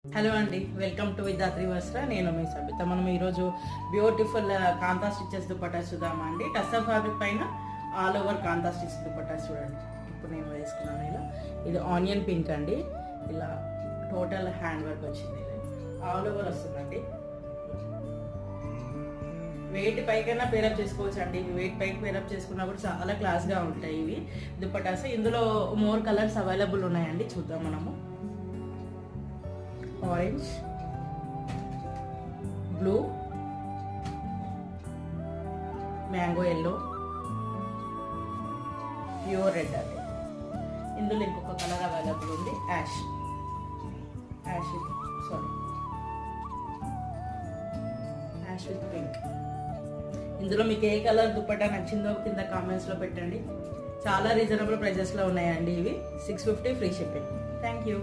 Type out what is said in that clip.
Hello అండి, welcome to విద్యాత్రి వస్త్ర. నేను మీ సబిత. మనం ఈరోజు బ్యూటిఫుల్ కాంతా స్టిచెస్ దుపట్టా చూద్దామా అండి. టస్సర్ ఫ్యాబ్రిక్ పైన ఆల్ ఓవర్ కాంతా స్టిచ్ దుపట్టా చూడండి. ఇప్పుడు నేను వేసుకున్నాను ఇలా. ఇది ఆనియన్ పింక్ అండి. ఇలా టోటల్ హ్యాండ్ వర్క్ వచ్చింది. ఆల్ ఓవర్ వస్తుందండి. వెయిట్ పైకైనా పేరప్ చేసుకోవచ్చు అండి. వెయిట్ పైకి పేరప్ చేసుకున్నా కూడా చాలా క్లాస్గా ఉంటాయి ఇవి దుపట్టాస్. ఇందులో మోర్ కలర్స్ అవైలబుల్ ఉన్నాయండి. చూద్దాం మనము. Orange, blue, mango yellow, pure red అండి. ఇందులో ఇంకొక కలర్ అవైలబుల్ ఉంది, యాష్ విత్ పింక్. ఇందులో మీకు ఏ కలర్ దుపట్టా నచ్చిందో కింద కామెంట్స్లో పెట్టండి. చాలా రీజనబుల్ ప్రైజెస్లో ఉన్నాయండి ఇవి. 650 ఫ్రీ షిప్పింగ్. Thank you.